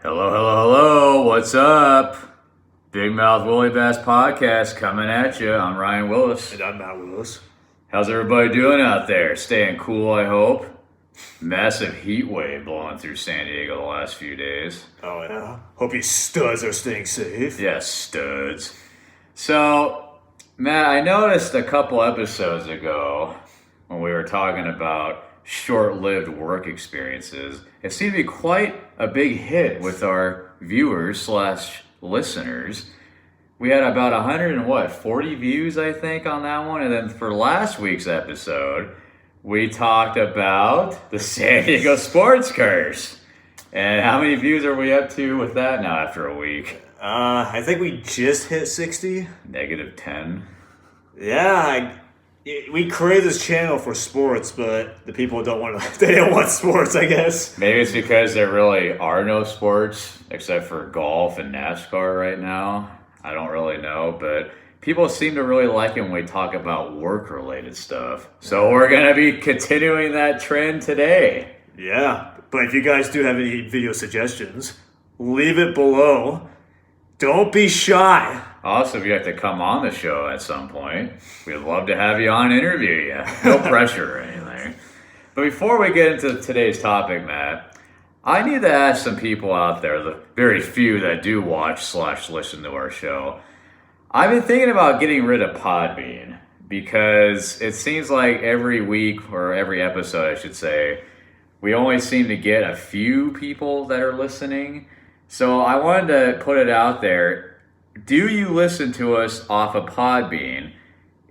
Hello, hello, hello. What's up? Big Mouth Willy Bass Podcast coming at you. I'm Ryan Willis. And I'm Matt Willis. How's everybody doing out there? Staying cool, I hope. Massive heat wave blowing through San Diego the last few days. Oh, yeah. Hope you studs are staying safe. Yes, studs. So, Matt, I noticed a couple episodes ago when we were talking about short-lived work experiences, it seemed to be quite a big hit with our viewers slash listeners. We had about 140 views, I think, on that one. And then for last week's episode, we talked about the San Diego sports curse. And how many views are we up to with that now after a week? I think we just hit 60. Negative 10. Yeah, we created this channel for sports, but the people don't want sports, I guess. Maybe it's because there really are no sports except for golf and NASCAR right now. I don't really know, but people seem to really like it when we talk about work-related stuff. So we're going to be continuing that trend today. Yeah, but if you guys do have any video suggestions, leave it below. Don't be shy. Also, if you have to come on the show at some point, we'd love to have you on and interview you. No pressure or anything. But before we get into today's topic, Matt, I need to ask some people out there, the very few that do watch / listen to our show. I've been thinking about getting rid of Podbean because it seems like every week or every episode, I should say, we only seem to get a few people that are listening. So I wanted to put it out there. Do you listen to us off of Podbean?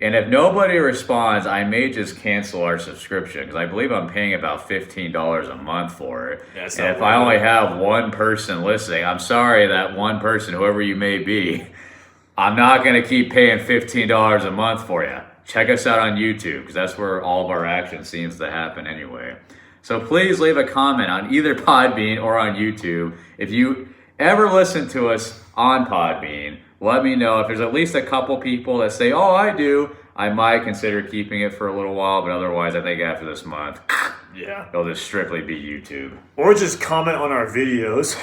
And if nobody responds, I may just cancel our subscription because I believe I'm paying about $15 a month for it. And if I only have one person listening, I'm sorry that one person, whoever you may be, I'm not going to keep paying $15 a month for you. Check us out on YouTube because that's where all of our action seems to happen anyway. So please leave a comment on either Podbean or on YouTube. If you ever listen to us on Podbean, let me know. If there's at least a couple people that say, oh, I do, I might consider keeping it for a little while, but otherwise I think after this month, yeah, it'll just strictly be YouTube. Or just comment on our videos.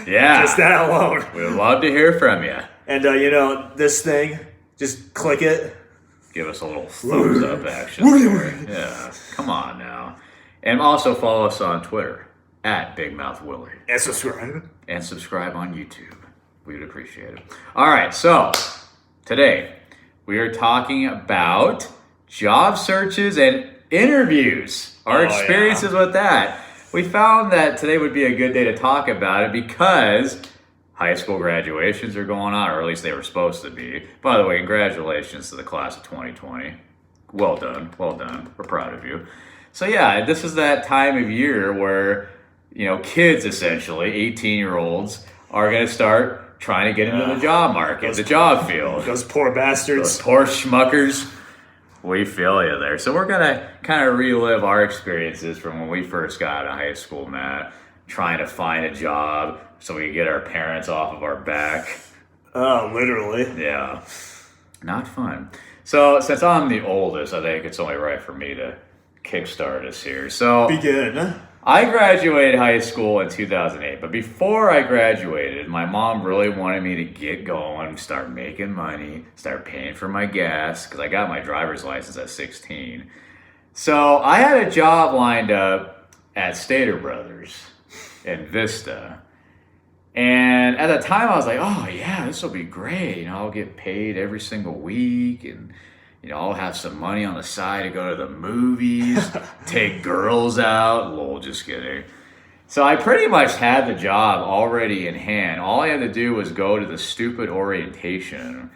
Yeah. Just that alone. We'd love to hear from you. And, this thing, just click it. Give us a little thumbs up action. Yeah, come on now. And also follow us on Twitter, @BigMouthWilly. And subscribe. And subscribe on YouTube. We would appreciate it. All right, so today we are talking about job searches and interviews, our experiences with that. We found that today would be a good day to talk about it because high school graduations are going on, or at least they were supposed to be. By the way, congratulations to the class of 2020. Well done, well done. We're proud of you. So yeah, this is that time of year where, kids essentially, 18-year-olds, are going to start trying to get into the job market, the job field. Those poor bastards. Those poor schmuckers. We feel you there. So we're going to kind of relive our experiences from when we first got out of high school, Matt, trying to find a job so we could get our parents off of our back. Oh, literally. Yeah. Not fun. So since I'm the oldest, I think it's only right for me to kickstart us here. So begin. I graduated high school in 2008, but before I graduated, my mom really wanted me to get going, start making money, start paying for my gas, because I got my driver's license at 16. So I had a job lined up at Stater Brothers in Vista. And at the time I was like, oh yeah, this will be great. I'll get paid every single week and I'll have some money on the side to go to the movies, take girls out. Lol, just kidding. So I pretty much had the job already in hand. All I had to do was go to the stupid orientation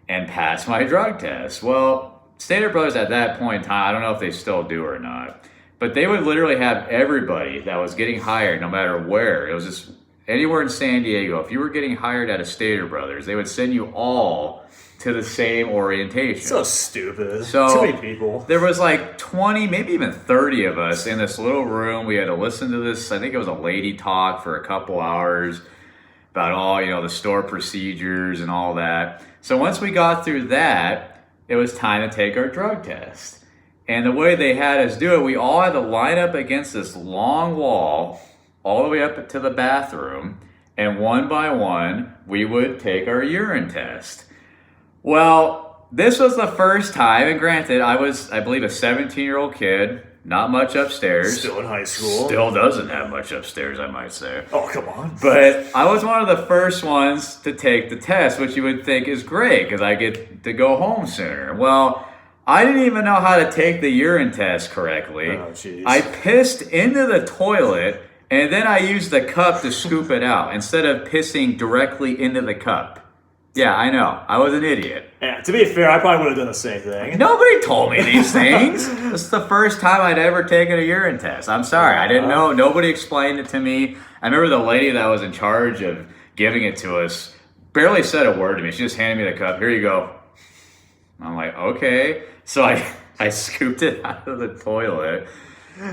and pass my drug test. Well, Stater Brothers at that point in time, I don't know if they still do or not, but they would literally have everybody that was getting hired, no matter where. It was just anywhere in San Diego. If you were getting hired at a Stater Brothers, they would send you all to the same orientation. So stupid. So too many people. There was like 20, maybe even 30 of us in this little room. We had to listen to this, I think it was a lady talk for a couple hours about all, the store procedures and all that. So once we got through that, it was time to take our drug test. And the way they had us do it, we all had to line up against this long wall all the way up to the bathroom, and one by one, we would take our urine test. Well, this was the first time, and granted, I was, I believe, a 17-year-old kid, not much upstairs. Still in high school. Still doesn't have much upstairs, I might say. Oh, come on. But I was one of the first ones to take the test, which you would think is great because I get to go home sooner. Well, I didn't even know how to take the urine test correctly. Oh, jeez. I pissed into the toilet, and then I used the cup to scoop it out instead of pissing directly into the cup. Yeah, I know. I was an idiot. Yeah, to be fair, I probably would have done the same thing. Nobody told me these things. This is the first time I'd ever taken a urine test. I'm sorry. I didn't know. Nobody explained it to me. I remember the lady that was in charge of giving it to us barely said a word to me. She just handed me the cup. Here you go. I'm like, okay. So I scooped it out of the toilet.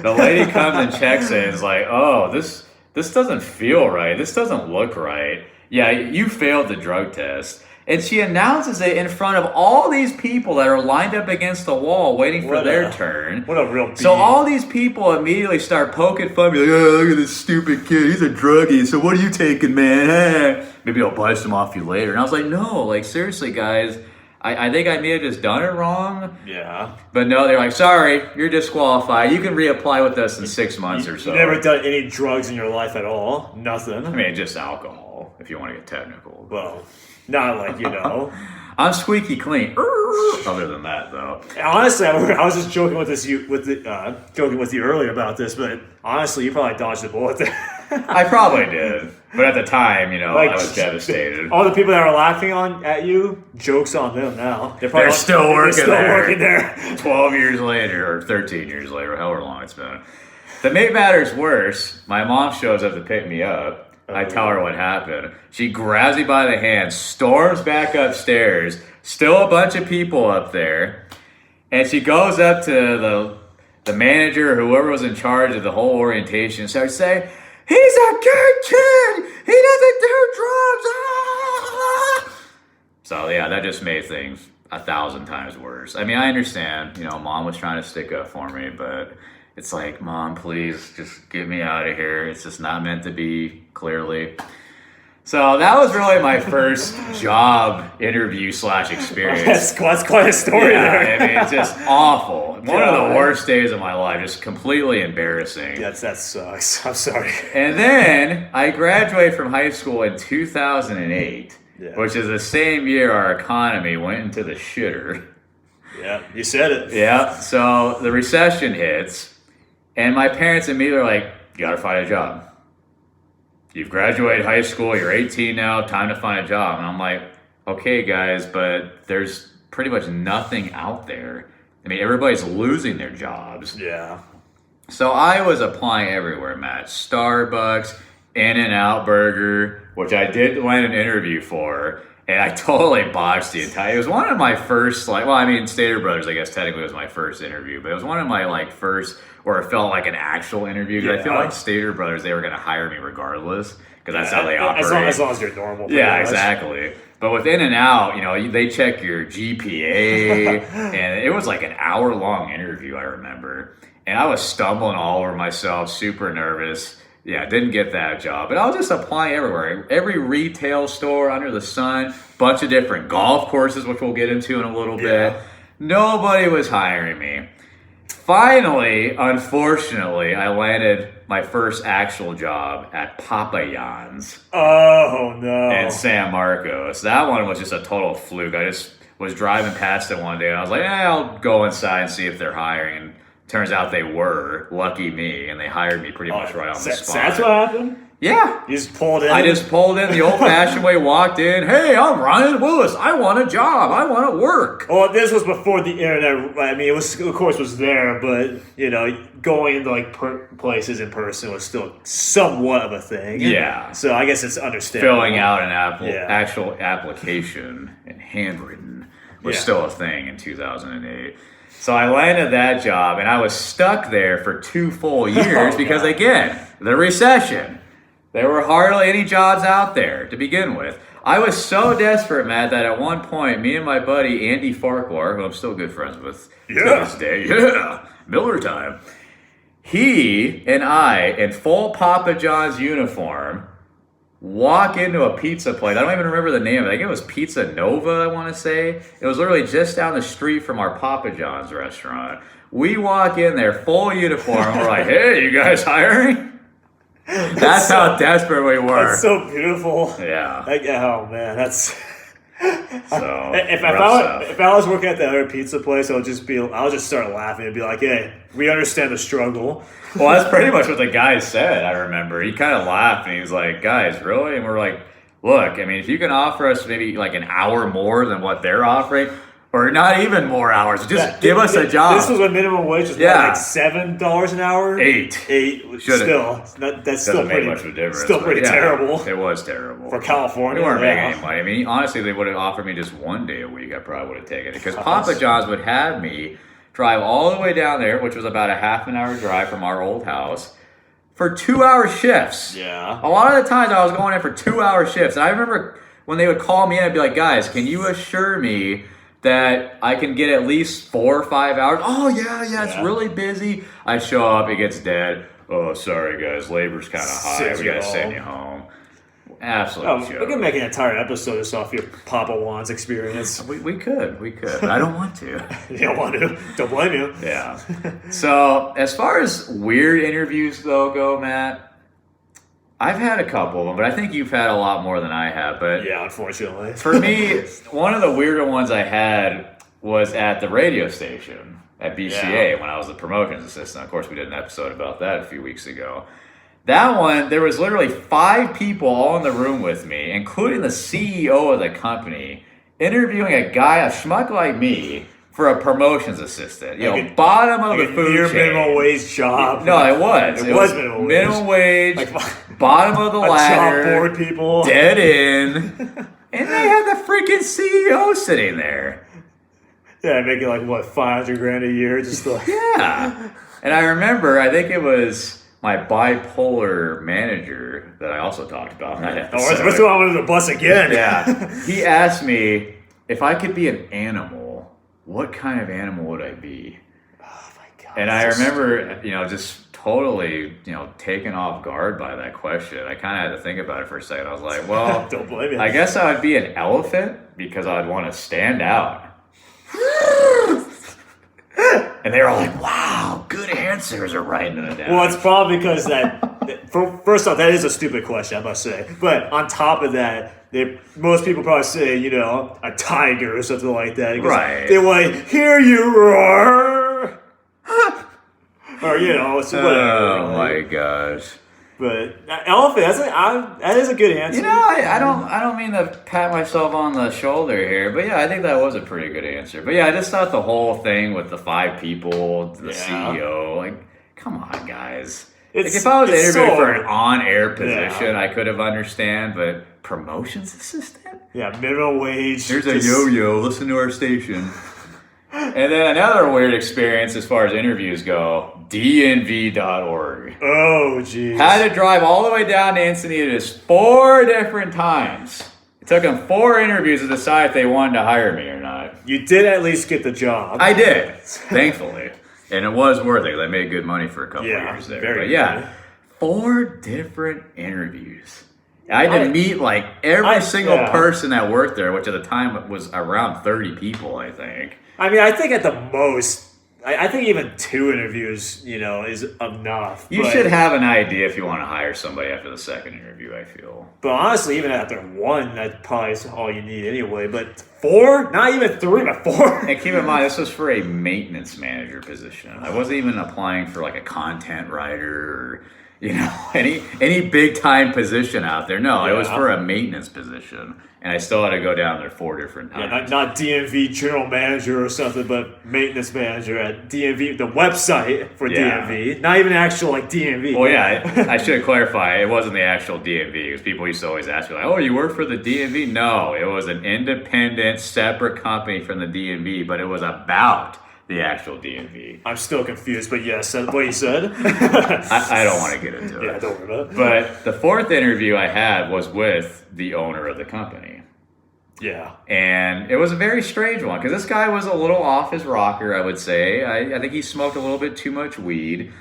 The lady comes and checks it and is like, oh, this doesn't feel right. This doesn't look right. Yeah, you failed the drug test. And she announces it in front of all these people that are lined up against the wall waiting for their turn. What a real beat. So all these people immediately start poking fun at me like, oh, look at this stupid kid. He's a druggie. So what are you taking, man? Maybe I'll buy some off you later. And I was like, no, like seriously, guys. I think I may have just done it wrong. Yeah. But no, they're like, sorry, you're disqualified. You can reapply with us in 6 months or so. You've never done any drugs in your life at all? Nothing? I mean, just alcohol, if you want to get technical. Well, not like, you know. I'm squeaky clean. Other than that, though. Honestly, I was just joking with joking with you earlier about this, but honestly, you probably dodged a bullet there. I probably did. But at the time, you know, Like, I was devastated. All the people that are laughing at you, joke's on them now. They're still working working there. 12 years later, or 13 years later, however long it's been. To make matters worse, my mom shows up to pick me up. I tell her what happened. She grabs me by the hand, storms back upstairs, still a bunch of people up there, and she goes up to the manager or whoever was in charge of the whole orientation and starts saying, he's a good kid! He doesn't do drugs! Ah! So yeah, that just made things 1,000 times worse. I mean, I understand, you know, mom was trying to stick up for me, but it's like, mom, please just get me out of here. It's just not meant to be, clearly. So that was really my first job interview / experience. That's quite a story there. I mean, it's just awful. One of the worst days of my life, just completely embarrassing. That sucks. I'm sorry. And then I graduated from high school in 2008, which is the same year our economy went into the shitter. Yeah, you said it. Yeah, so the recession hits, and my parents immediately are like, you gotta find a job. You've graduated high school, you're 18 now, time to find a job. And I'm like, okay, guys, but there's pretty much nothing out there. I mean, everybody's losing their jobs. Yeah. So I was applying everywhere, Matt. Starbucks, In-N-Out Burger, which I did land an interview for, and I totally botched the entire. It was one of my first, like, well, I mean, Stater Brothers, I guess technically was my first interview, but it was one of my like first, or it felt like an actual interview. Because I feel like Stater Brothers, they were going to hire me regardless, because that's how they operate. As long as you're normal. Yeah, exactly. But with In-N-Out, you know, they check your GPA, and it was like an hour-long interview, I remember. And I was stumbling all over myself, super nervous. Yeah, didn't get that job. But I was just applying everywhere. Every retail store under the sun, bunch of different golf courses, which we'll get into in a little bit. Nobody was hiring me. Finally, unfortunately, I landed my first actual job at Papa John's. Oh, no. In San Marcos. That one was just a total fluke. I just was driving past it one day, and I was like, I'll go inside and see if they're hiring. And turns out they were. Lucky me. And they hired me pretty much right on the spot. That's what happened? Yeah. You just pulled in? I just pulled in the old-fashioned way, walked in. Hey, I'm Ryan Willis. I want a job. I want to work. Well, this was before the internet. I mean, it was, of course, was there, but, you know, going into, like, places in person was still somewhat of a thing. Yeah. So I guess it's understandable. Filling out an actual application and handwritten was still a thing in 2008. So I landed that job, and I was stuck there for 2 full years because, again, the recession. There were hardly any jobs out there to begin with. I was so desperate, Matt, that at one point, me and my buddy Andy Farquhar, who I'm still good friends with to this day, Miller time, He and I, in full Papa John's uniform, walk into a pizza place. I don't even remember the name of it. I think it was Pizza Nova, I want to say. It was literally just down the street from our Papa John's restaurant. We walk in there, full uniform. We're like, hey, you guys hiring? That's how desperate we were. That's so beautiful. Yeah. Oh, man. That's... So, if I was working at the other pizza place, I'll just start laughing and be like, hey, we understand the struggle. Well, that's pretty much what the guy said, I remember. He kind of laughed and he was like, guys, really? And we're like, look, I mean, if you can offer us maybe like an hour more than what they're offering, or not even more hours, just give us a job. This was when minimum wage was like $7 an hour? $8. Still. That's still pretty much of a difference. Still pretty terrible. It was terrible. For California. We weren't making any money. I mean, honestly, they would have offered me just 1 day a week. I probably would have taken it. Because Papa John's would have me drive all the way down there, which was about a half an hour drive from our old house, for 2-hour shifts. Yeah. A lot of the times I was going in for 2-hour shifts. And I remember when they would call me in, I'd be like, guys, can you assure me that I can get at least 4 or 5 hours? Oh, yeah, it's really busy. I show up, it gets dead. Oh, sorry, guys, labor's kind of high. We got to send you home. Absolutely. We can make an entire episode just off your Papa Juan's experience. We could, but I don't want to. You don't want to? Don't blame you. Yeah. So, as far as weird interviews, go, Matt, I've had a couple of them, but I think you've had a lot more than I have. But yeah, unfortunately. For me, one of the weirder ones I had was at the radio station at BCA when I was the promotions assistant. Of course, we did an episode about that a few weeks ago. That one, there was literally 5 people all in the room with me, including the CEO of the company, interviewing a schmuck like me for a promotions assistant. Bottom of the food chain. Minimum wage job. No, it was. It was minimum wage. Minimum wage, bottom of the ladder. Chalkboard people. Dead end. And they had the freaking CEO sitting there. Yeah, making like, $500,000 a year? Just like... Yeah. And I remember, I think it was my bipolar manager that I also talked about in that episode. What's going on with the bus again? Yeah. He asked me, if I could be an animal, what kind of animal would I be? Oh my God. And I remember, just totally, taken off guard by that question. I kind of had to think about it for a second. I was like, well, don't blame you. I guess I would be an elephant because I'd want to stand out. And they were all like, wow, good answers, are writing it down. Well, it's probably because first off, that is a stupid question, I must say. But on top of that, most people probably say, a tiger or something like that. Right. They're like, here you roar. Or, it's whatever. Oh, my gosh. But elephant, that is a good answer. I don't mean to pat myself on the shoulder here, but yeah, I think that was a pretty good answer. But yeah, I just thought the whole thing with the 5 people, the CEO, like, come on, guys. If I was interviewing for an on-air position, I could have understand, but promotions assistant? Yeah, minimum wage. Here's a yo-yo, listen to our station. And then another weird experience as far as interviews go, DNV.org. Oh, geez. Had to drive all the way down to Encinitas 4 different times. It took them 4 interviews to decide if they wanted to hire me or not. You did at least get the job. I did, thankfully. And it was worth it because I made good money for a couple of years there. Very but yeah, 4 different interviews. I had to meet like every single person that worked there, which at the time was around 30 people, I think. I mean, I think at the most, I think even 2 interviews, is enough. You should have an idea if you want to hire somebody after the second interview, I feel. But honestly, even after 1, that probably is all you need anyway. But 4? Not even 3, but 4? And keep in mind, this was for a maintenance manager position. I wasn't even applying for like a content writer or, any big time position out there. No, it was for a maintenance position. And I still had to go down there 4 different times. Yeah, not DMV general manager or something, but maintenance manager at DMV, the website for DMV. Not even actual DMV. Well, yeah, I should clarify. It wasn't the actual DMV because people used to always ask me, like, oh, you work for the DMV? No, it was an independent, separate company from the DMV, but it was about the actual DMV. I'm still confused, but yes, what you said. I don't want to get into it. Yeah, don't worry about it. But the 4th interview I had was with the owner of the company. Yeah. And it was a very strange one because this guy was a little off his rocker, I would say. I think he smoked a little bit too much weed.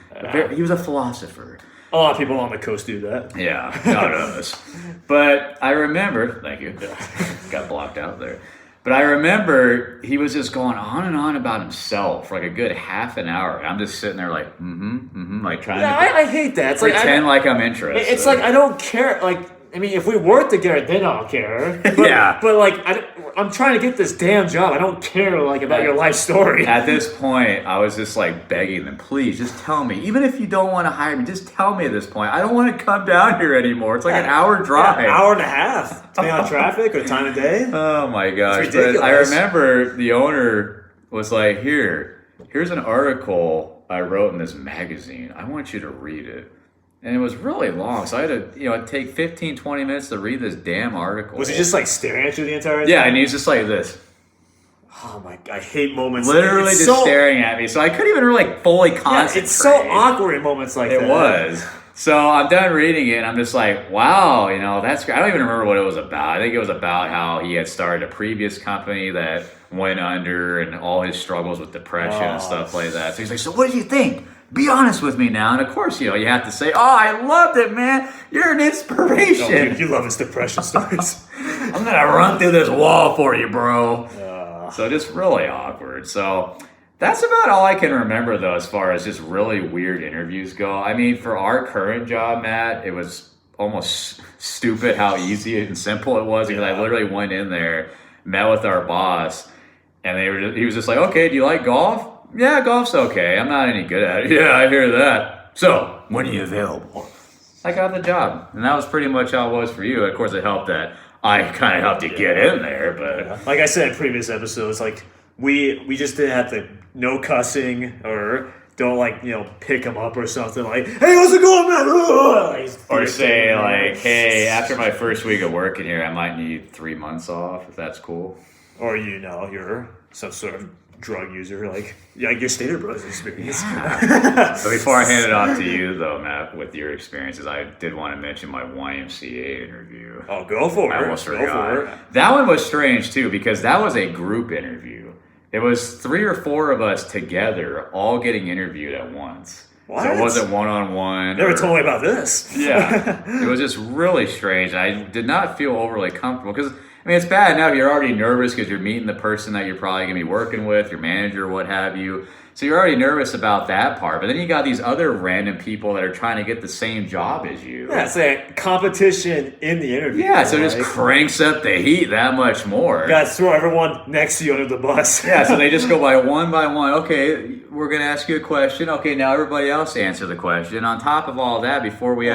He was a philosopher. A lot of people on the coast do that. Yeah, not us. But I remember, thank you, got blocked out there. But I remember he was just going on and on about himself for like a good half an hour. I'm just sitting there like, like trying to I hate that. It's pretend like I'm interested. It's like I don't care. Like, I mean, if we work together, then I'll care. But, Yeah. But like, I'm trying to get this damn job. I don't care like about your life story. At this point, I was just like begging them, please, just tell me. Even if you don't want to hire me, just tell me at this point. I don't want to come down here anymore. It's like an hour drive. An hour and a half, depending on traffic or time of day. Oh my gosh. It's ridiculous. But I remember the owner was like, here's an article I wrote in this magazine. I want you to read it. And it was really long, so I had to, take 15, 20 minutes to read this damn article. Was he just like staring at you the entire time? Yeah, and he's just like this. Oh my, I hate moments. Literally just staring at me, so I couldn't even really fully concentrate. Yeah, it's so awkward in moments like that. It was. So I'm done reading it, and I'm just like, wow, that's great. I don't even remember what it was about. I think it was about how he had started a previous company that went under and all his struggles with depression and stuff like that. So he's like, so what do you think? Be honest with me now. And of course, you have to say, oh, I loved it, man. You're an inspiration. You love his depression stories. I'm going to run through this wall for you, bro. So just really awkward. So that's about all I can remember, though, as far as just really weird interviews go. I mean, for our current job, Matt, it was almost stupid how easy and simple it was. Because I literally went in there, met with our boss, and he was just like, okay, do you like golf? Yeah, golf's okay. I'm not any good at it. Yeah, I hear that. So, when are you available? I got the job. And that was pretty much how it was for you. Of course, it helped that I kind of helped you get in there. But like I said in previous episodes, like we just didn't have to no cussing or don't pick him up or something like, hey, how's it going, man? Or say like, hey, after my first week of working here, I might need 3 months off, if that's cool. Or you're some sort of drug user, like your Stater Brothers experience. Yeah. So before I hand it off to you, though, Matt, with your experiences, I did want to mention my YMCA interview. Oh, go for it. I almost forgot. That one was strange, too, because that was a group interview. It was 3 or 4 of us together, all getting interviewed at once. What? So it wasn't one-on-one. Never told me about this. Yeah. It was just really strange. I did not feel overly comfortable because, it's bad enough. You're already nervous because you're meeting the person that you're probably going to be working with, your manager, what have you. So you're already nervous about that part. But then you got these other random people that are trying to get the same job as you. Yeah, it's like competition in the interview. Yeah, so it just cranks up the heat that much more. You got to throw everyone next to you under the bus. Yeah, so they just go by one. Okay, we're going to ask you a question. Okay, now everybody else answer the question. On top of all that, before we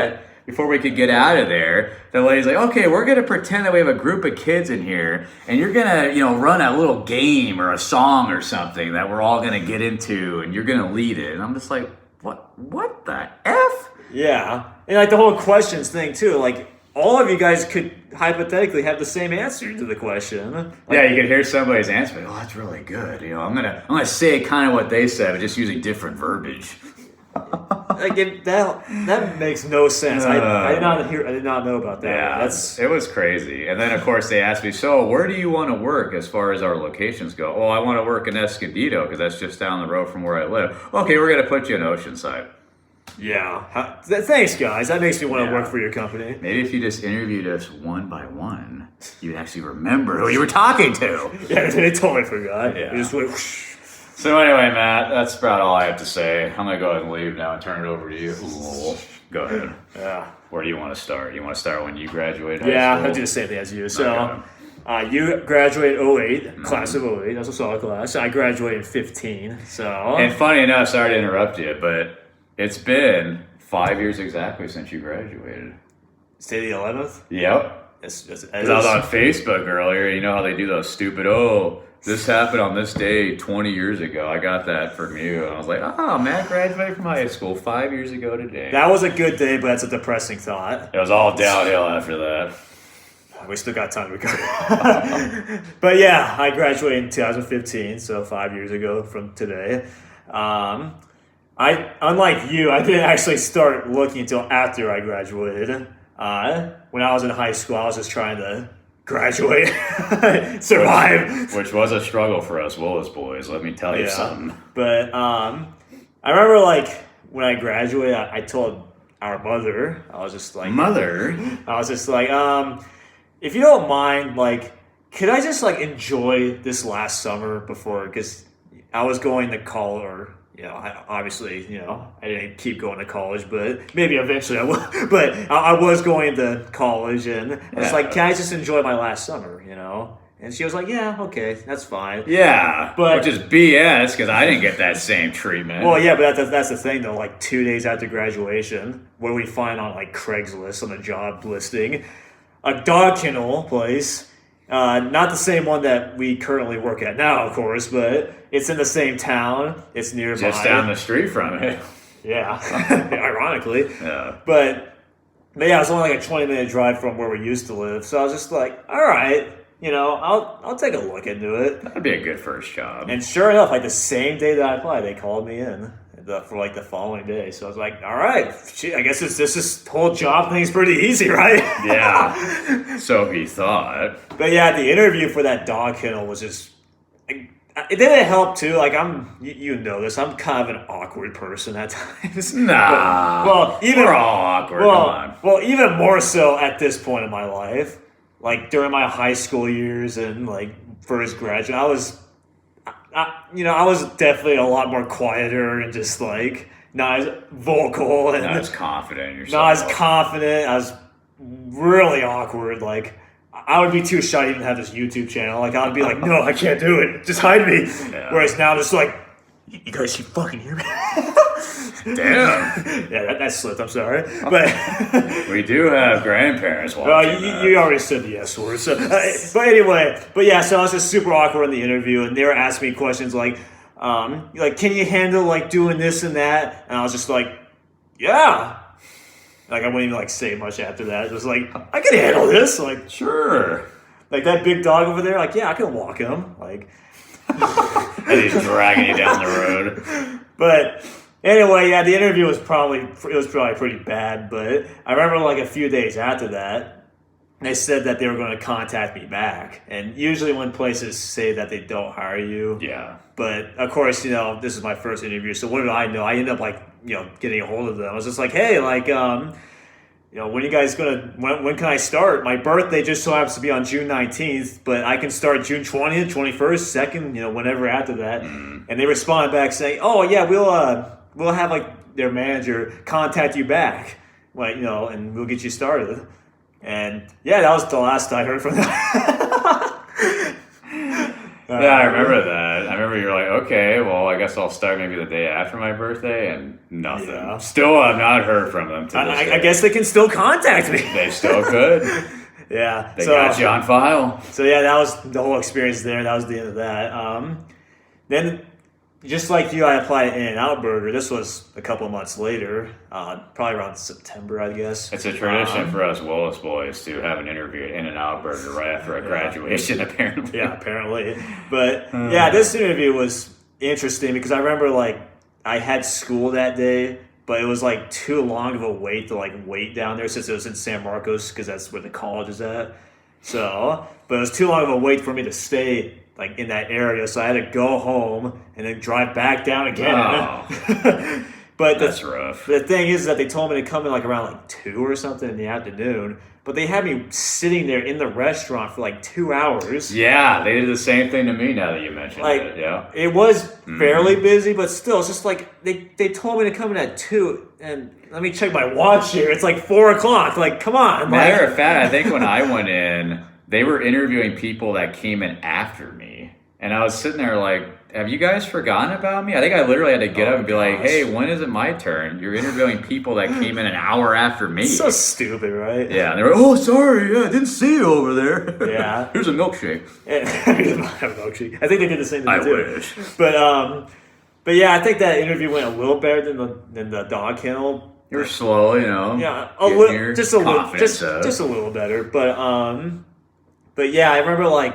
could get out of there, the lady's like, okay, we're going to pretend that we have a group of kids in here, and you're going to, run a little game or a song or something that we're all going to get into, and you're going to lead it. And I'm just like, what the F? Yeah. And like the whole questions thing, too. Like, all of you guys could hypothetically have the same answer to the question. Yeah, you could hear somebody's answer, oh, that's really good. I'm gonna say kind of what they said, but just using different verbiage. That makes no sense. I did not know about that. Yeah, it was crazy. And then of course they asked me, so where do you want to work as far as our locations go? Oh, I want to work in Escondido because that's just down the road from where I live. Okay, we're gonna put you in Oceanside. Yeah. Thanks, guys. That makes me want to work for your company. Maybe if you just interviewed us one by one, you'd actually remember who you were talking to. Yeah, they totally forgot. Yeah. You just went whoosh. So anyway, Matt, that's about all I have to say. I'm going to go ahead and leave now and turn it over to you. Go ahead. Yeah. Where do you want to start? You want to start when you graduated high school? school? I'll do the same thing as you. So, you graduated 08, class of 08. That's a solid class. I graduated in 15. So. And funny enough, sorry to interrupt you, but it's been 5 years exactly since you graduated. Stay the 11th? Yep. Because I was on Facebook earlier. You know how they do those stupid, this happened on this day 20 years ago. I got that from you. And I was like, Matt graduated from high school 5 years ago today. That was a good day, but that's a depressing thought. It was all downhill after that. We still got time to recover. But yeah, I graduated in 2015, so 5 years ago from today. Unlike you, I didn't actually start looking until after I graduated. When I was in high school, I was just trying to graduate, survive. Which was a struggle for us Willis boys, let me tell you something. But I remember like when I graduated, I told our mother, I was just like, if you don't mind, like, could I just like enjoy this last summer before, because I was going to college, or I didn't keep going to college, but maybe eventually I will. But I was going to college, and it's like, can I just enjoy my last summer, And she was like, yeah, okay, that's fine. Yeah, but which is BS, because I didn't get that same treatment. Well, yeah, but that's the thing, though. Like 2 days after graduation, what do we find on like Craigslist on the job listing? A dog kennel place. Not the same one that we currently work at now, of course, but it's in the same town. It's nearby. Just down the street from it. Yeah, ironically. Yeah. But yeah, it's only like a 20-minute drive from where we used to live. So I was just like, all right, I'll take a look into it. That'd be a good first job. And sure enough, like the same day that I applied, they called me in for like the following day. So I was like, all right, I guess this whole job thing's pretty easy, right? Yeah. So he thought. But yeah, the interview for that dog kennel was just, it didn't help too. Like you know this, I'm kind of an awkward person at times. Nah. We're all awkward. Come on. Well, even more so at this point in my life. Like during my high school years and like first graduate, I was definitely a lot more quieter and just like not as vocal and not as confident in yourself. Not as confident. I was really awkward. Like I would be too shy to even have this YouTube channel. Like I would be like, no, I can't do it. Just hide me. Yeah. Whereas now, just like, you guys can fucking hear me. Damn. Yeah, that slipped. I'm sorry, but we do have grandparents watching. Well, you already said the S word. So, but anyway, so I was just super awkward in the interview, and they were asking me questions like, can you handle like doing this and that? And I was just like, yeah. Like I wouldn't even like say much after that. It was like, I can handle this. Like sure. Like that big dog over there. Like yeah, I can walk him. Like. And he's dragging you down the road. But anyway, yeah, the interview was probably pretty bad. But I remember like a few days after that, they said that they were going to contact me back. And usually when places say that they don't hire you, yeah. But of course, this is my first interview, so what did I know? I ended up like getting a hold of them. I was just like, hey, like when you guys when can I start? My birthday just so happens to be on June 19th, but I can start June 20th, 21st, 2nd, whenever after that. Mm. And they responded back saying, oh yeah, we'll have like their manager contact you back, like, and we'll get you started. And yeah, that was the last I heard from them. Yeah, I remember that. I remember you're like, okay, well, I guess I'll start maybe the day after my birthday, and nothing. Yeah. Still have not heard from them to this day. I guess they can still contact me. They still could. Yeah. They got you on file. So yeah, that was the whole experience there. That was the end of that. Then, just like you, I applied at In-N-Out Burger. This was a couple months later, probably around September, I guess. It's a tradition for us Willis boys to have an interview at In-N-Out Burger right after our graduation, apparently. Yeah, apparently. But yeah, this interview was interesting because I remember like I had school that day, but it was like too long of a wait to like wait down there since it was in San Marcos because that's where the college is at. So, but it was too long of a wait for me to stay like in that area, so I had to go home and then drive back down again. Oh. But that's rough. The thing is that they told me to come in like around like 2 or something in the afternoon, but they had me sitting there in the restaurant for like 2 hours. Yeah, they did the same thing to me now that you mentioned it. Yeah, it was fairly busy, but still, it's just like they told me to come in at 2, and let me check my watch here. It's like 4 o'clock. Like, come on. Matter of fact, I think when I went in, they were interviewing people that came in after me. And I was sitting there like, have you guys forgotten about me? I think I literally had to get up and be like, hey, when is it my turn? You're interviewing people that came in an hour after me. So stupid, right? Yeah. And they were, oh, sorry. Yeah, I didn't see you over there. Yeah. Here's a milkshake. Here's a milkshake. I think they did the same thing I too. wish. But yeah, I think that interview went a little better than the dog kennel. You were slow, Yeah, just a little better. But yeah, I remember like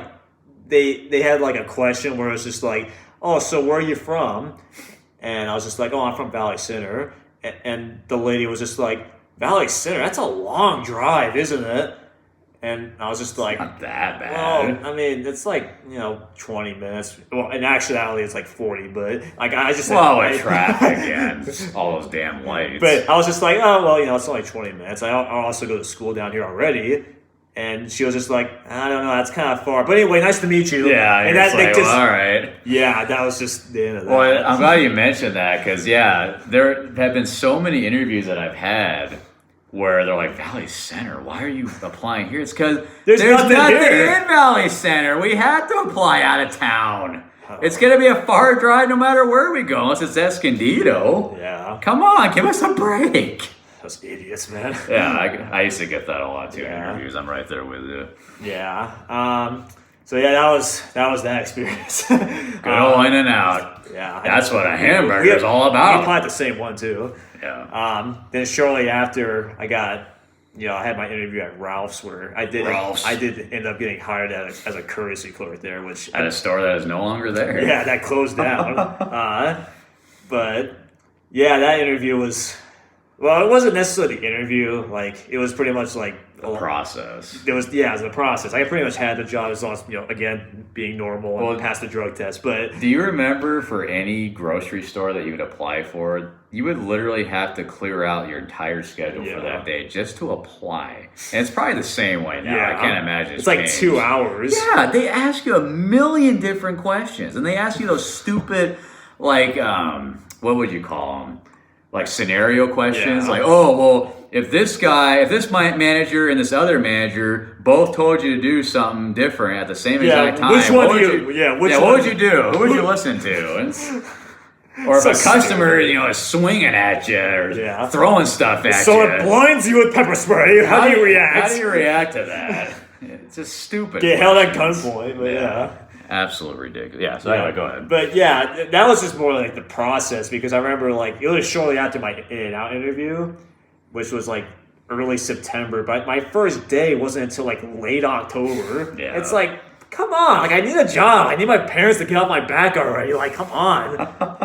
they had like a question where it was just like, oh, so where are you from? And I was just like, oh, I'm from Valley Center. And the lady was just like, Valley Center? That's a long drive, isn't it? And I was just like, Not that bad. well, I mean, it's like, 20 minutes. Well, in actuality, it's like 40, but like I just Well, with traffic and all those damn lights. But I was just like, oh, well, it's only 20 minutes. I'll also go to school down here already. And she was just like, I don't know, that's kind of far. But anyway, nice to meet you. Yeah, and you're just like, well, all right. Yeah, that was just the end of that. Well, I'm glad you mentioned that because, yeah, there have been so many interviews that I've had where they're like, Valley Center, why are you applying here? It's because there's nothing here. in Valley Center. We had to apply out of town. It's going to be a far drive no matter where we go, unless it's Escondido. Yeah. Come on, give us a break. Those idiots, man. Yeah, I used to get that a lot too in Yeah. interviews. I'm right there with you. Yeah. So yeah, that was that experience. Good old in and out. Yeah. That's what a hamburger is all about. We applied the same one too. Yeah. Then shortly after I got, I had my interview at Ralph's where I did end up getting hired as a courtesy clerk there, which At a store that is no longer there. yeah, that closed down. But yeah, that interview was, well, it wasn't necessarily the interview. Like it was pretty much like The process. it was the process. I pretty much had the job as long as again being normal and pass the drug test. But Do you remember for any grocery store that you would apply for, you would literally have to clear out your entire schedule for that day just to apply? And it's probably the same way now. I can't imagine it's like changed. 2 hours. Yeah, they ask you a million different questions, and they ask you those stupid, like, what would you call them? Like scenario questions, like, oh, well, if this manager and this other manager both told you to do something different at the same exact time, which one what would you? Yeah, which what one? would you do? Who would you listen to? Or if So a customer, is swinging at you or throwing stuff at So you. it blinds you with pepper spray. How do you react? How do you react to that? It's just stupid. Get held at gunpoint, but yeah. Absolutely ridiculous. Yeah, so anyway, go ahead. But yeah, that was just more like the process because I remember like it was shortly after my In-N-Out interview, which was like early September, but my first day wasn't until like late October. Yeah. It's like, come on, like I need a job. I need my parents to get off my back already. Like, come on.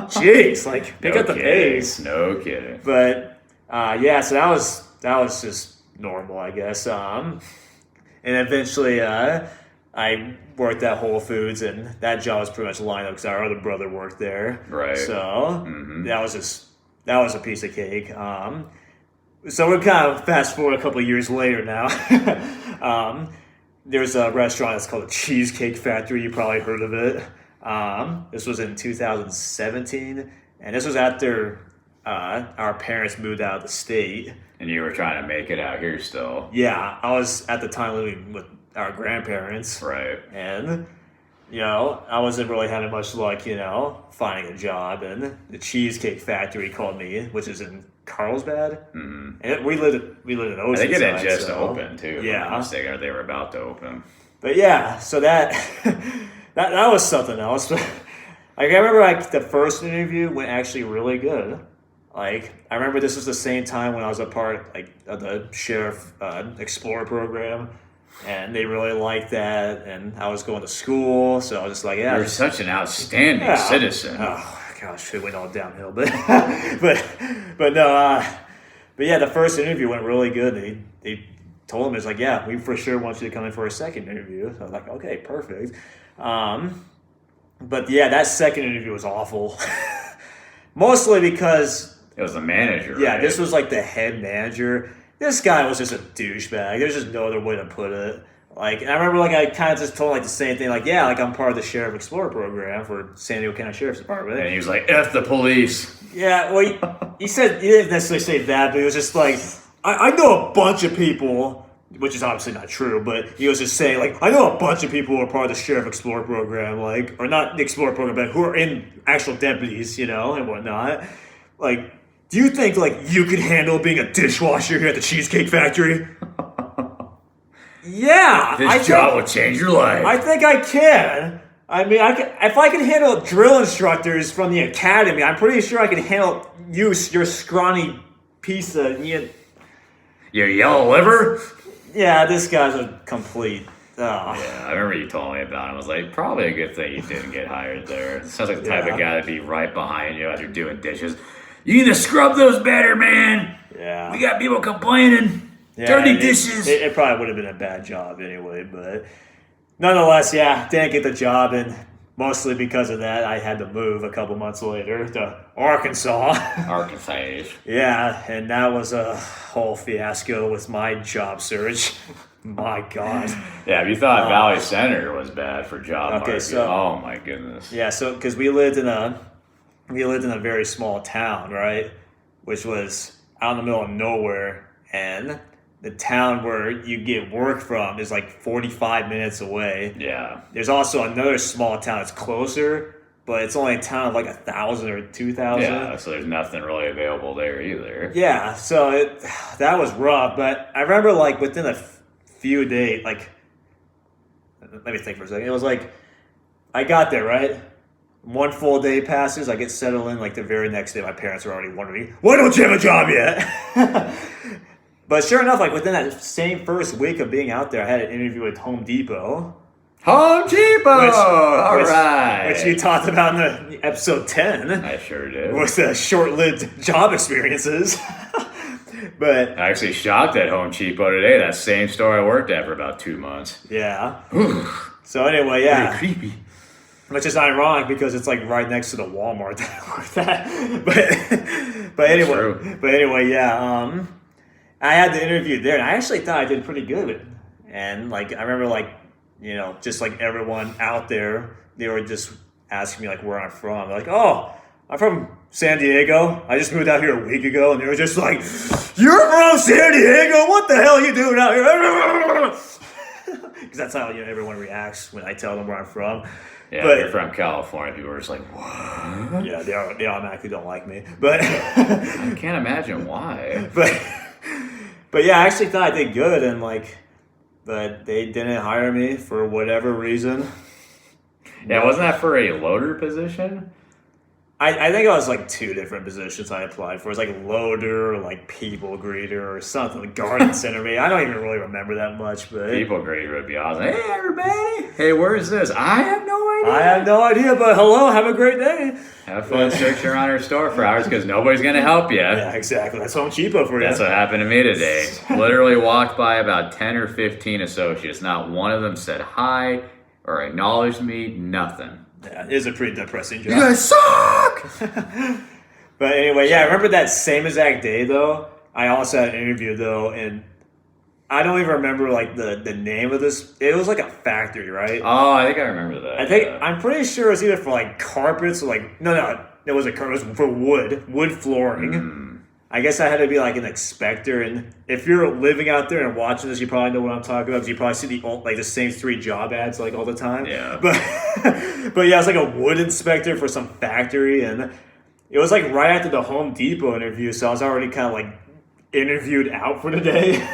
Jeez, like pick up the pace. No kidding. But so that was just normal, I guess. And eventually I worked at Whole Foods, and that job was pretty much lined up because our other brother worked there. Right. So that was a piece of cake. So we're kind of fast forward a couple of years later now. There's a restaurant that's called the Cheesecake Factory. You probably heard of it. This was in 2017, and this was after our parents moved out of the state. And you were trying to make it out here still. Yeah, I was at the time living with our grandparents. Right. And, I wasn't really having much luck, finding a job. And the Cheesecake Factory called me, which is in Carlsbad. Mm-hmm. And we lived in Oceanside. I think it had just opened, too. Yeah. If I'm not mistaken, or they were about to open. But yeah, so that that was something else. Like, I remember the first interview went actually really good. Like, I remember this was the same time when I was a part of the Sheriff Explorer program. And they really liked that, and I was going to school, so I was just like, yeah. You're such an outstanding citizen. Oh, gosh, it went all downhill. But no, but yeah, the first interview went really good. They told him, it's like, yeah, we for sure want you to come in for a second interview. So I was like, okay, perfect. But yeah, that second interview was awful. Mostly because... It was the manager, Yeah, right? This was like the head manager. This guy was just a douchebag. There's just no other way to put it. Like, and I remember, I kind of just told him, the same thing. I'm part of the Sheriff Explorer program for San Diego County Sheriff's Department. And he was like, F the police. Yeah, well, he said, he didn't necessarily say that, but he was just like, I know a bunch of people, which is obviously not true, but he was just saying, I know a bunch of people who are part of the Sheriff Explorer program, or not the Explorer program, but who are in actual deputies, and whatnot. Do you think, you could handle being a dishwasher here at the Cheesecake Factory? Yeah. This job will change your life. I think I can. I mean, if I can handle drill instructors from the academy, I'm pretty sure I can handle your scrawny piece of... Your yellow liver? Yeah, this guy's a complete... Yeah, I remember you told me about him. I was like, probably a good thing you didn't get hired there. It sounds like the type of guy that'd be right behind you as you're doing dishes. You need to scrub those better, man. Yeah. We got people complaining. Dirty dishes. It probably would have been a bad job anyway, but nonetheless, yeah, didn't get the job, and mostly because of that, I had to move a couple months later to Arkansas. Arkansas. Yeah, and that was a whole fiasco with my job search. My God. Yeah, if you thought Valley Center was bad for job market, so oh my goodness. Yeah, so because we lived in a very small town, right, which was out in the middle of nowhere, and the town where you get work from is like 45 minutes away. Yeah. There's also another small town that's closer, but it's only a town of like 1,000 or 2,000. Yeah, so there's nothing really available there either. Yeah, so that was rough. But I remember like within a few days, like, let me think for a second. It was like, I got there, right? One full day passes, I get settled in. Like the very next day, my parents are already wondering, why don't you have a job yet? But sure enough, like within that same first week of being out there, I had an interview with Home Depot. Home Depot! All right. Which you talked about in the episode 10. I sure did. With the short-lived job experiences. But I actually shopped at Home Depot today. That same store I worked at for about 2 months. Yeah. So anyway, yeah. Pretty creepy. Which is ironic because it's like right next to the Walmart that I worked at. But anyway, yeah. I had the interview there, and I actually thought I did pretty good. And like I remember, like, you know, just like everyone out there, they were just asking me like where I'm from. They're like, oh, I'm from San Diego. I just moved out here a week ago, and they were just like, you're from San Diego? What the hell are you doing out here? Because that's how, you know, everyone reacts when I tell them where I'm from. Yeah, but you're from California. People are just like, what? Yeah, they automatically don't like me. But I can't imagine why. But yeah, I actually thought I did good, and like, but they didn't hire me for whatever reason. Yeah, wasn't that for a loader position? I think it was like 2 different positions I applied for. It was like loader, or like people greeter, or something. Like garden center. I don't even really remember that much, but people greeter would be awesome. Hey everybody! Hey, where is this? I have no idea. I have no idea, but hello, have a great day. Have fun searching around our store for hours because nobody's gonna help you. Yeah, exactly. That's Home Depot for you. That's what happened to me today. Literally walked by about 10 or 15 associates. Not one of them said hi or acknowledged me. Nothing. Yeah, it is a pretty depressing job. You guys suck! But anyway, yeah, I remember that same exact day, though. I also had an interview, though, and I don't even remember, like, the name of this. It was, like, a factory, right? Oh, I think I remember that. I'm pretty sure it was either for, like, carpets or, like, no, it wasn't carpets. It was for wood flooring. I guess I had to be, like, an inspector, and if you're living out there and watching this, you probably know what I'm talking about, because you probably see the same 3 job ads, like, all the time. Yeah. But yeah, I was, like, a wood inspector for some factory, and it was, like, right after the Home Depot interview, so I was already kind of, like, interviewed out for the day.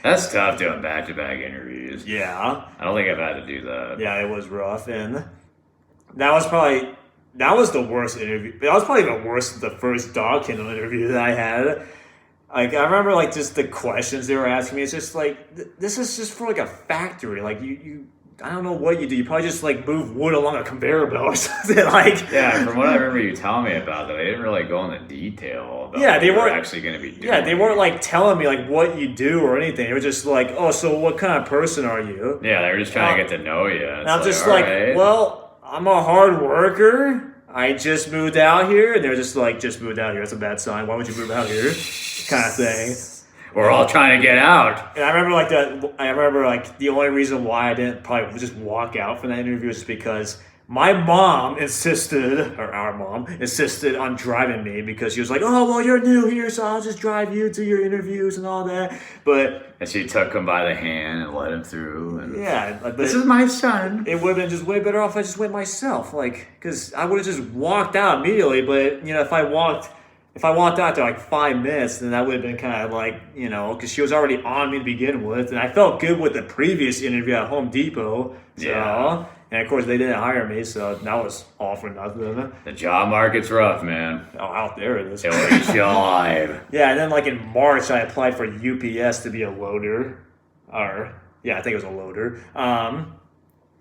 That's tough doing back-to-back interviews. Yeah. I don't think I've had to do that. Yeah, it was rough, and that was the worst interview. That was probably even worse than the first dog kennel interview that I had. Like, I remember, like, just the questions they were asking me. It's just, like, this is just for, like, a factory. Like, you I don't know what you do. You probably just, like, move wood along a conveyor belt or something. Like, yeah, from what I remember you telling me about that, they didn't really go into detail about what they weren't actually going to be doing. Yeah, they weren't, like, telling me, like, what you do or anything. They were just like, oh, so what kind of person are you? Yeah, they were just trying to get to know you. And I'm just like, well, I'm a hard worker. I just moved out here. And they're just like, just moved out here. That's a bad sign. Why would you move out here? Kind of thing. We're all trying to get out. And I remember the only reason why I didn't probably just walk out from that interview was just because my mom our mom insisted on driving me, because she was like, oh, well, you're new here, so I'll just drive you to your interviews and all that. And she took him by the hand and led him through. And yeah. This is my son. It would have been just way better off if I just went myself. Like, because I would have just walked out immediately. But, you know, if I walked out after like 5 minutes, then that would have been kind of like, you know, because she was already on me to begin with. And I felt good with the previous interview at Home Depot. So, yeah. And of course, they didn't hire me, so that was all for nothing. The job market's rough, man. Oh, out there it is. It'll eat you alive. Yeah, and then like in March, I applied for UPS to be a loader. I think it was a loader.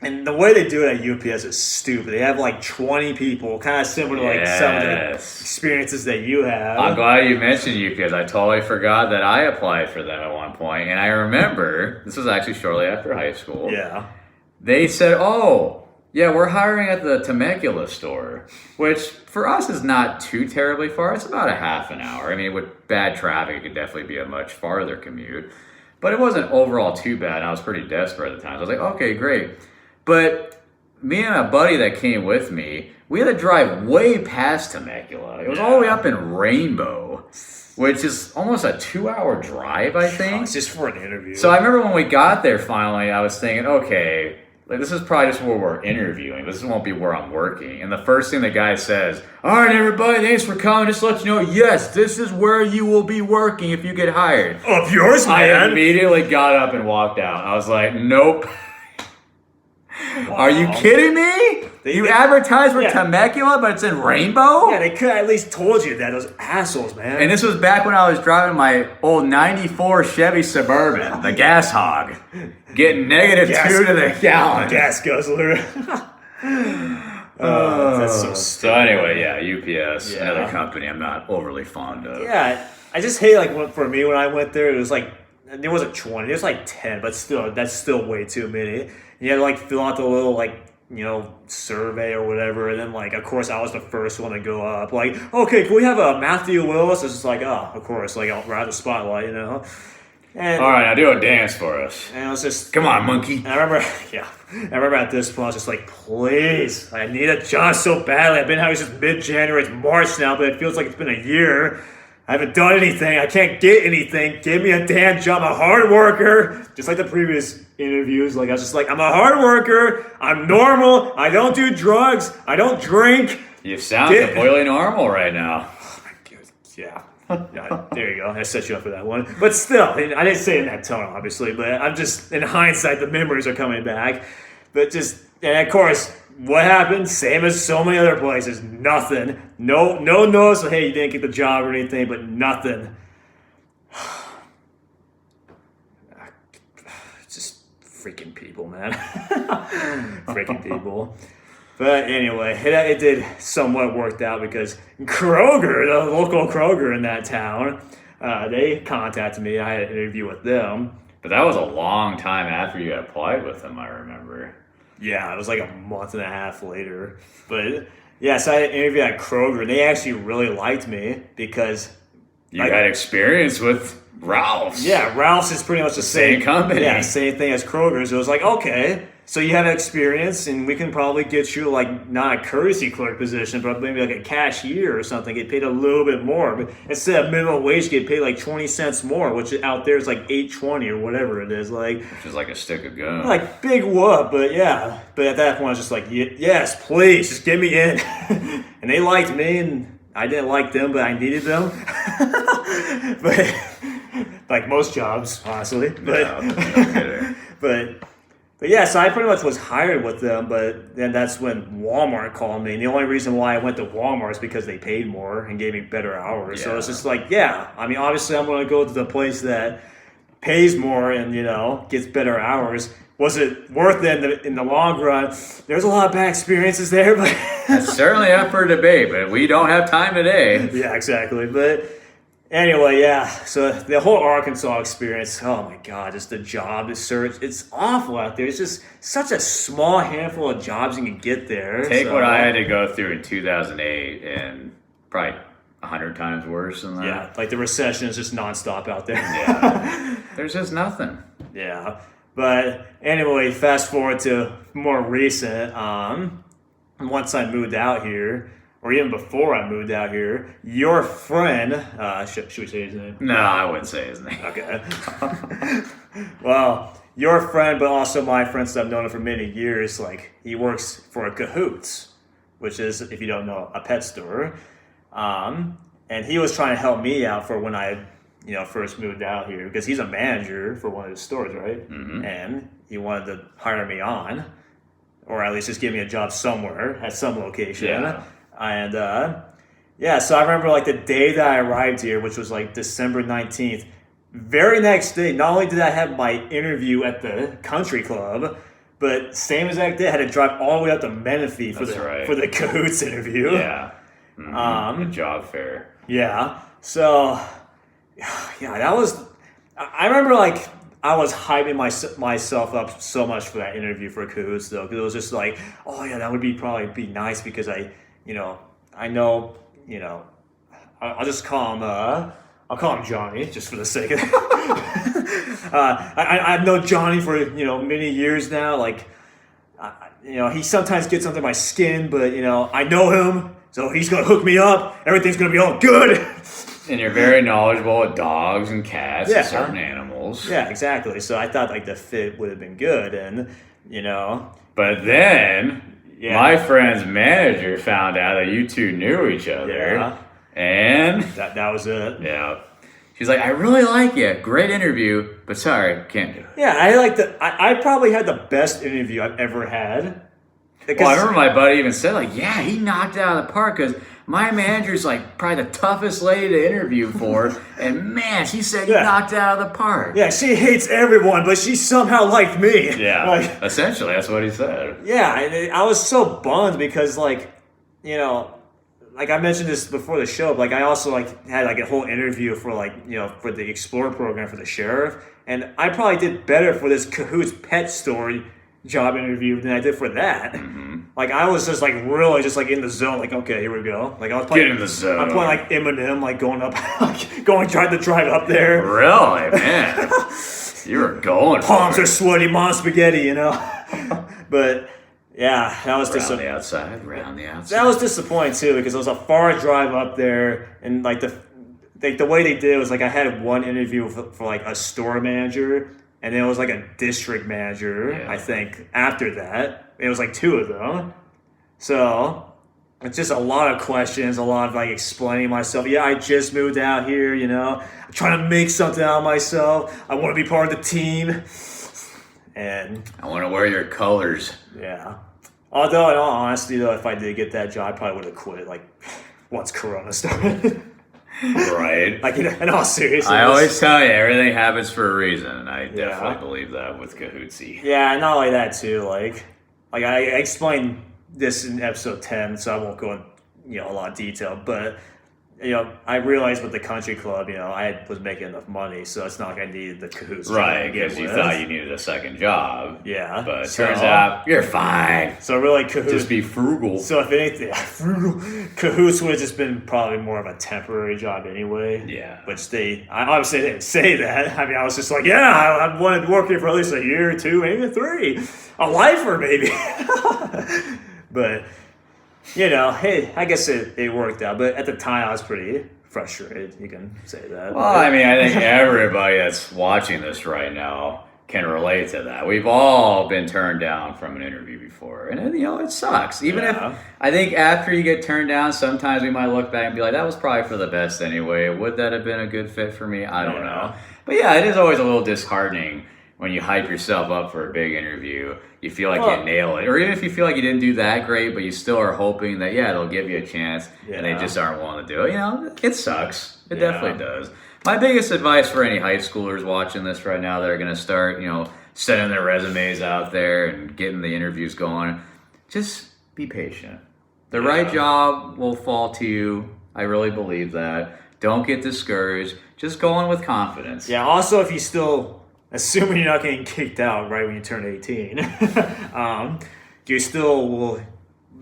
And the way they do it at UPS is stupid. They have like 20 people, kind of similar to like some of the experiences that you have. I'm glad you mentioned UPS. I totally forgot that I applied for them at one point. And I remember, this was actually shortly after high school. Yeah. They said, oh, yeah, we're hiring at the Temecula store, which for us is not too terribly far. It's about a half an hour. I mean, with bad traffic, it could definitely be a much farther commute. But it wasn't overall too bad. I was pretty desperate at the time. So I was like, okay, great. But me and a buddy that came with me, we had to drive way past Temecula. It was all the way up in Rainbow, which is almost a 2-hour drive, I think. It's just for an interview. So I remember when we got there finally, I was thinking, okay, like this is probably just where we're interviewing. This won't be where I'm working. And the first thing the guy says, all right, everybody, thanks for coming. Just to let you know, yes, this is where you will be working if you get hired. Of yours, man. I immediately got up and walked out. I was like, nope. Wow. Are you kidding me? You advertise for Temecula, but it's in Rainbow? Yeah, they could have at least told you that. Those assholes, man. And this was back when I was driving my old 94 Chevy Suburban, the gas hog, getting -2 to the gallon. Gas guzzler. That's so stupid. So anyway, yeah, UPS, another company I'm not overly fond of. Yeah, I just hate, like, for me, when I went there, it was like, there wasn't 20, there was like 10, but still, that's still way too many. You had to, like, fill out the little, like, you know, survey or whatever, and then, like, of course, I was the first one to go up. Like, okay, can we have a Matthew Willis? It's just like, oh, of course, like, I'll ride the spotlight, you know? And, all right, now do a dance for us. And it was just... Come on, monkey. And I remember at this point, I was just like, please, I need a job so badly. I've been having since mid-January, it's March now, but it feels like it's been a year. I haven't done anything. I can't get anything. Give me a damn job. I'm a hard worker. Just like the previous interviews. Like, I was just like, I'm a hard worker. I'm normal. I don't do drugs. I don't drink. You sound completely normal right now. Oh my God. Yeah, there you go. I set you up for that one. But still, I didn't say it in that tone, obviously. But I'm just, in hindsight, the memories are coming back. But just, and of course, what happened? Same as so many other places. Nothing. No notice of, hey, you didn't get the job or anything, but nothing. Just freaking people, man. Freaking people. But anyway, it did somewhat worked out because Kroger, the local Kroger in that town, they contacted me. I had an interview with them. But that was a long time after you had applied with them, I remember. Yeah, it was like a month and a half later. But yeah, so I had an interview at Kroger, and they actually really liked me because you had experience with Ralph's. Yeah, Ralph's is pretty much the same company. Yeah, same thing as Kroger's. It was like, okay, so you have experience, and we can probably get you like not a courtesy clerk position, but maybe like a cashier or something. Get paid a little bit more, but instead of minimum wage, get paid like 20 cents more, which out there is like $8.20 or whatever it is. Like, which is like a stick of gum. Like big whoop, but yeah. But at that point, I was just like, yes, please, just get me in. And they liked me, and I didn't like them, but I needed them. But like most jobs, honestly. But yeah, so I pretty much was hired with them, but then that's when Walmart called me. And the only reason why I went to Walmart is because they paid more and gave me better hours. Yeah. So it's just like, yeah, I mean, obviously I'm going to go to the place that pays more and, you know, gets better hours. Was it worth it in the long run? There's a lot of bad experiences there, but that's certainly up for debate, but we don't have time today. Yeah, exactly. But anyway, yeah, so the whole Arkansas experience, oh my God, just the job search, it's awful out there. It's just such a small handful of jobs you can get there. Take what I had to go through in 2008 and probably 100 times worse than that. Yeah, like the recession is just nonstop out there. Yeah, there's just nothing. Yeah, but anyway, fast forward to more recent, once I moved out here, or even before I moved out here, your friend, should we say his name? No, I wouldn't say his name. Okay. Well, your friend, but also my friend, so I've known him for many years, like, he works for a Cahoots, which is, if you don't know, a pet store. And he was trying to help me out for when I, you know, first moved out here, because he's a manager for one of his stores, right? Mm-hmm. And he wanted to hire me on, or at least just give me a job somewhere at some location. Yeah. And, so I remember, like, the day that I arrived here, which was, like, December 19th, very next day, not only did I have my interview at the country club, But same exact day, I had to drive all the way up to Menifee for the Cahoots interview. Yeah. The job fair. Yeah. So, yeah, that was. I remember like I was hyping myself up so much for that interview for Cahoots though, because it was just like, oh yeah, that would probably be nice because I know, I'll just call him. I'll call him Johnny just for the sake of it. I've known Johnny for many years now. Like, he sometimes gets under my skin, but I know him, so he's gonna hook me up. Everything's gonna be all good. And you're very knowledgeable with dogs and cats and certain animals. Yeah, exactly. So I thought like the fit would have been good, and But then my friend's manager found out that you two knew each other. Yeah. And that was it. Yeah. She's like, I really like you. Great interview, but sorry, can't do it. Yeah, I probably had the best interview I've ever had. Well, I remember my buddy even said, like, yeah, he knocked it out of the park because my manager's like probably the toughest lady to interview for. And man, she said you knocked it out of the park. Yeah, she hates everyone, but she somehow liked me. Yeah, essentially, that's what he said. Yeah, and I was so bummed because, like I mentioned this before the show, but I also had a whole interview for for the Explorer program for the sheriff, and I probably did better for this Cahoots pet story job interview than I did for that. Mm-hmm. I was just really just in the zone. Okay, here we go. I was playing. Get in the zone. I'm playing Eminem, trying to drive up there. Really, man, you were going. Palms are sweaty, mom spaghetti, but. Yeah, that was round the outside. That was disappointing too because it was a far drive up there, and the way they did it was I had one interview for a store manager, and then it was a district manager. Yeah. I think after that it was two of them. So it's just a lot of questions, a lot of explaining myself. Yeah, I just moved out here. I'm trying to make something out of myself. I want to be part of the team, and I want to wear your colors. Yeah. Although, in all honesty, though, if I did get that job, I probably would have quit, once Corona started. Right. In all seriousness. I always tell you, everything happens for a reason, and I definitely believe that with Cahootsy. Yeah, and not only that, too, I explained this in episode 10, so I won't go in, a lot of detail, but... I realized with the country club, I was making enough money, so it's not like I needed the Cahoots. Right, because you thought you needed a second job. Yeah. But it turns out, you're fine. So really, Cahoots... Just be frugal. So if anything, frugal. Cahoots would have just been probably more of a temporary job anyway. Yeah. Which I obviously didn't say that. I mean, I was just I wanted to work here for at least a year or two, maybe 3. A lifer, maybe. But... hey, I guess it worked out, but at the time I was pretty frustrated. You can say that. Well, I mean, I think everybody that's watching this right now can relate to that. We've all been turned down from an interview before, and it sucks. Even if I think after you get turned down, sometimes we might look back and be like, that was probably for the best anyway. Would that have been a good fit for me? I don't know. But yeah, it is always a little disheartening when you hype yourself up for a big interview. You feel like you nail it. Or even if you feel like you didn't do that great, but you still are hoping that, they'll give you a chance, and they just aren't willing to do it. It sucks. It definitely does. My biggest advice for any high schoolers watching this right now that are going to start, sending their resumes out there and getting the interviews going, just be patient. The right job will fall to you. I really believe that. Don't get discouraged. Just go on with confidence. Yeah, also if you still... Assuming you're not getting kicked out right when you turn 18,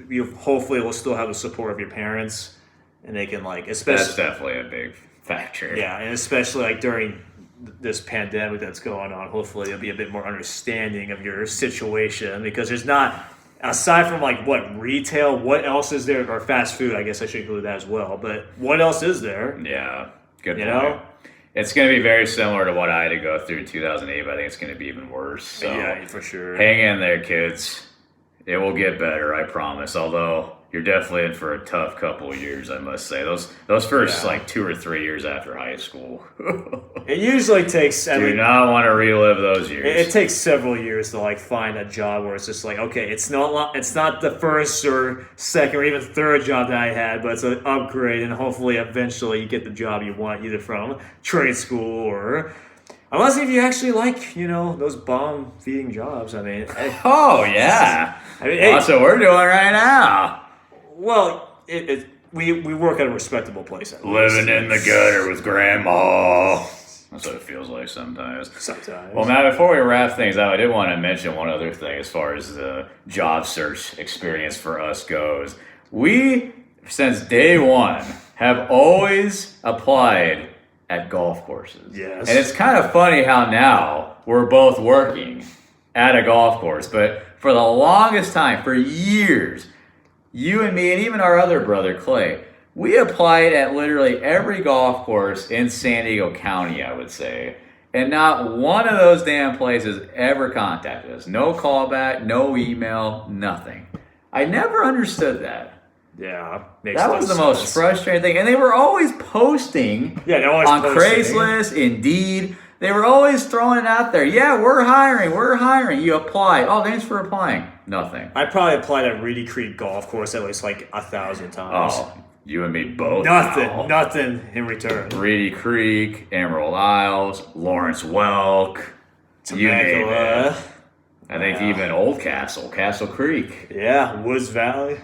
you hopefully will still have the support of your parents, and they can especially. That's definitely a big factor. Yeah, and especially during this pandemic that's going on, hopefully there'll be a bit more understanding of your situation because there's not. Aside from what retail, what else is there? Or fast food, I guess I should include that as well. But what else is there? Yeah, good point. It's going to be very similar to what I had to go through in 2008, but I think it's going to be even worse. So yeah, for sure. Hang in there, kids. It will get better, I promise. Although you're definitely in for a tough couple of years, I must say. Those first 2 or 3 years after high school. It usually takes. Do not want to relive those years. It takes several years to find a job where it's just okay, it's not the first or second or even third job that I had, but it's an upgrade, and hopefully eventually you get the job you want, either from trade school or Unless if you actually like, those bomb feeding jobs. I mean, Oh, yeah. hey, That's what we're doing right now. well, we work at a respectable place. At least. Living in the gutter with grandma. That's what it feels like sometimes. Sometimes. Well, Matt, before we wrap things up, I did want to mention one other thing as far as the job search experience for us goes. We, since day one, have always applied at golf courses. Yes. And it's kind of funny how now we're both working at a golf course, but for the longest time, for years, you and me and even our other brother, Clay, we applied at literally every golf course in San Diego County, I would say. And not one of those damn places ever contacted us. No callback, no email, nothing. I never understood that. Yeah, that was the most frustrating thing. And they were always posting on Craigslist, Indeed. They were always throwing it out there. Yeah, we're hiring. You apply. Oh, thanks for applying. Nothing. I probably applied at Reedy Creek Golf Course at least like 1,000 times. Oh, you and me both. Nothing in return. Reedy Creek, Emerald Isles, Lawrence Welk, you name it. I think even Oldcastle, Castle Creek. Yeah, Woods Valley.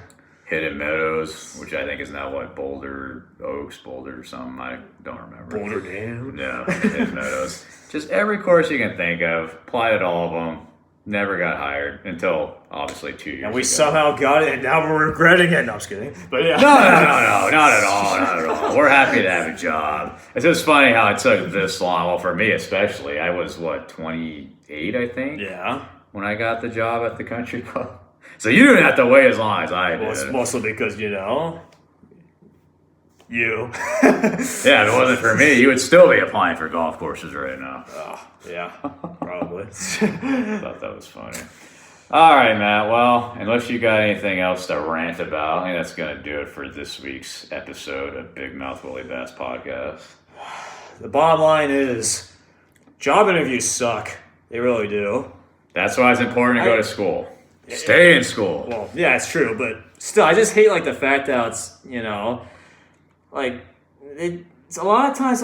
Hidden Meadows, which I think is now Boulder Oaks, Boulder or something. I don't remember. Boulder Dam. No, Hidden Meadows. Just every course you can think of. Applied at all of them. Never got hired until obviously 2 years ago. And we somehow got it, and now we're regretting it. No, I'm just kidding. But yeah. No, not at all. We're happy to have a job. It's just funny how it took this long. Well, for me especially, I was 28, I think. Yeah. When I got the job at the country club. So you didn't have to wait as long as I did. Well, it's mostly because, you. Yeah, if it wasn't for me, you would still be applying for golf courses right now. Oh, yeah, probably. Thought that was funny. All right, Matt. Well, unless you got anything else to rant about, I think that's going to do it for this week's episode of Big Mouth Willy Bass Podcast. The bottom line is, job interviews suck. They really do. That's why it's important to go to school. Stay in school. Well, yeah, it's true, but still, I just hate the fact that it's it's a lot of times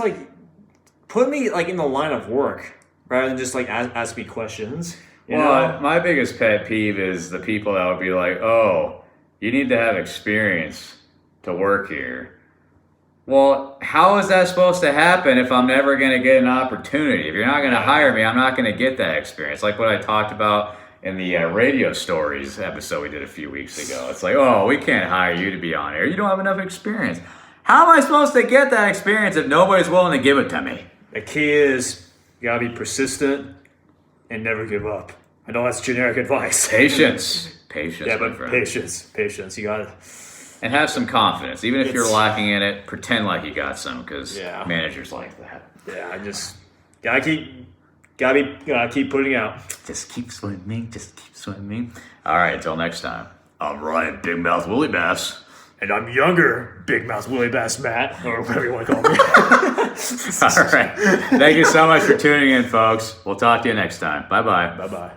put me in the line of work rather than just ask me questions. Well, my biggest pet peeve is the people that would be like, "Oh, you need to have experience to work here." Well, how is that supposed to happen if I'm never going to get an opportunity? If you're not going to hire me, I'm not going to get that experience. Like what I talked about in the radio stories episode we did a few weeks ago. It's like, oh, we can't hire you to be on air. You don't have enough experience. How am I supposed to get that experience if nobody's willing to give it to me? The key is you gotta be persistent and never give up. I know that's generic advice. Patience. Yeah, but patience. You gotta... And have some confidence. Even if you're lacking in it, pretend like you got some, because managers like that. Yeah, I just gotta keep putting out. Just keep swimming. All right, until next time. I'm Ryan Big Mouth Willy Bass. And I'm younger Big Mouth Willy Bass Matt, or whatever you want to call me. All right. Thank you so much for tuning in, folks. We'll talk to you next time. Bye-bye. Bye-bye.